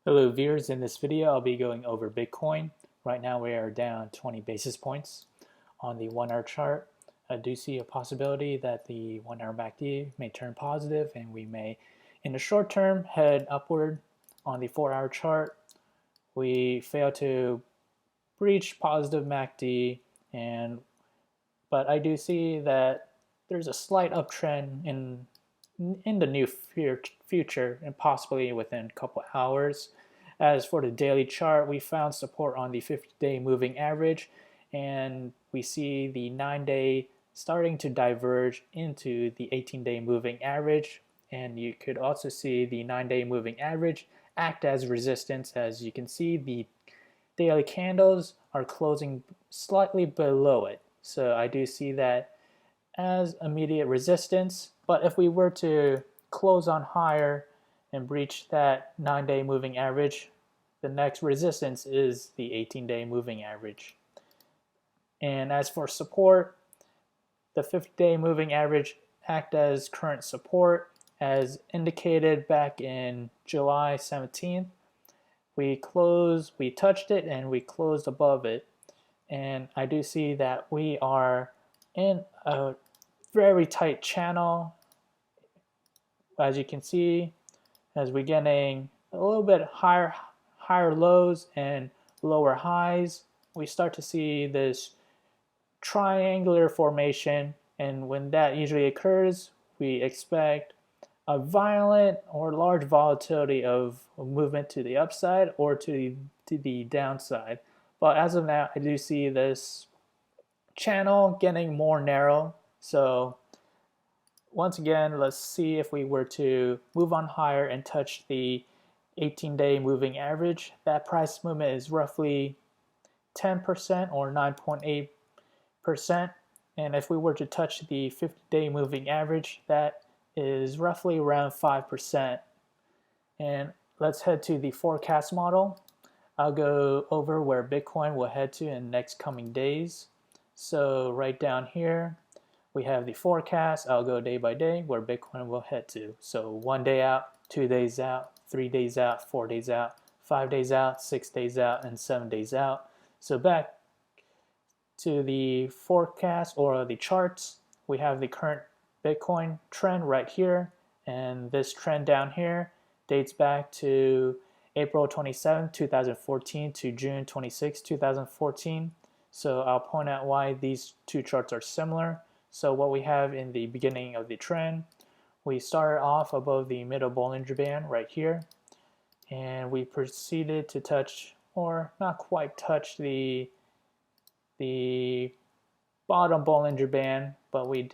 Hello viewers, in this video I'll be going over Bitcoin. Right now we are down 20 basis points on the 1 hour chart. I do see a possibility that the 1 hour MACD may turn positive and we may in the short term head upward. On the 4 hour chart we failed to breach positive MACD, but I do see that there's a slight uptrend in the near future and possibly within a couple hours. As for the daily chart, we found support on the 50-day moving average, and we see the 9-day starting to diverge into the 18-day moving average, and you could also see the 9-day moving average act as resistance. As you can see, the daily candles are closing slightly below it, so I do see that as immediate resistance. But if we were to close on higher and breach that 9-day moving average, the next resistance is the 18-day moving average. And as for support, the 50-day moving average act as current support. As indicated back in July 17th, we touched it and we closed above it, and I do see that we are in a very tight channel. As you can see, as we're getting a little bit higher lows and lower highs, we start to see this triangular formation, and when that usually occurs, we expect a violent or large volatility of movement to the upside or to the downside. But as of now, I do see this channel getting more narrow. So once again, let's see if we were to move on higher and touch the 18-day moving average. That price movement is roughly 10% or 9.8%. And if we were to touch the 50-day moving average, that is roughly around 5%. And let's head to the forecast model. I'll go over where Bitcoin will head to in the next coming days. So right down here, we have the forecast. I'll go day by day where Bitcoin will head to. So 1 day out, 2 days out, 3 days out, 4 days out, 5 days out, 6 days out, and 7 days out. So back to the forecast or the charts, we have the current Bitcoin trend right here, and this trend down here dates back to April 27, 2014 to June 26, 2014. So I'll point out why these two charts are similar. So what we have in the beginning of the trend, we started off above the middle Bollinger Band right here, and we proceeded to touch, or not quite touch, the bottom Bollinger Band, but we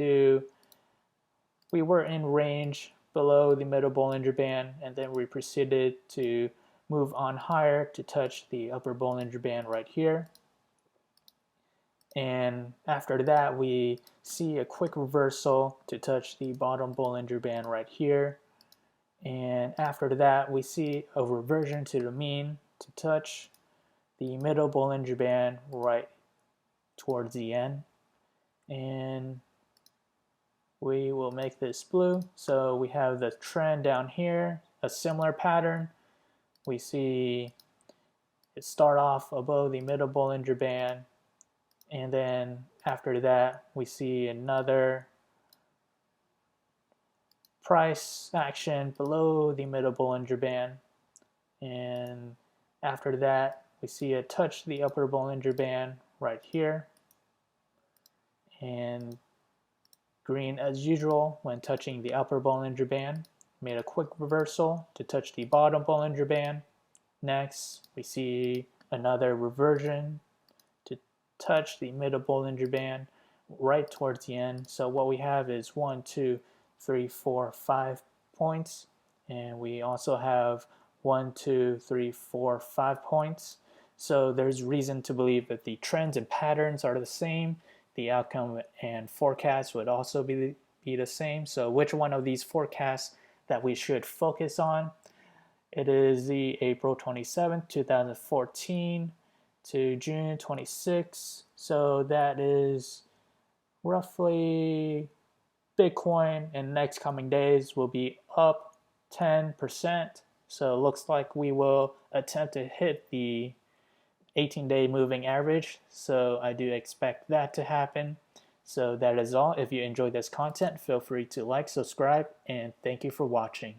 were in range below the middle Bollinger Band, and then we proceeded to move on higher to touch the upper Bollinger Band right here. And after that, we see a quick reversal to touch the bottom Bollinger Band right here. And after that, we see a reversion to the mean to touch the middle Bollinger Band right towards the end. And we will make this blue. So we have the trend down here, a similar pattern. We see it start off above the middle Bollinger Band, and then after that we see another price action below the middle Bollinger Band, and after that we see it touch the upper Bollinger Band right here, and green as usual when touching the upper Bollinger Band made a quick reversal to touch the bottom Bollinger Band. Next we see another reversion to touch the middle Bollinger Band right towards the end. So what we have is 1, 2, 3, 4, 5 points, and we also have 1, 2, 3, 4, 5 points. So there's reason to believe that the trends and patterns are the same. The outcome and forecast would also be the same. So which one of these forecasts that we should focus on? It is the April 27, 2014 to June 26. So that is roughly Bitcoin in the next coming days will be up 10%. So it looks like we will attempt to hit the 18-day moving average. So I do expect that to happen. So that is all. If you enjoyed this content, feel free to like, subscribe, and thank you for watching.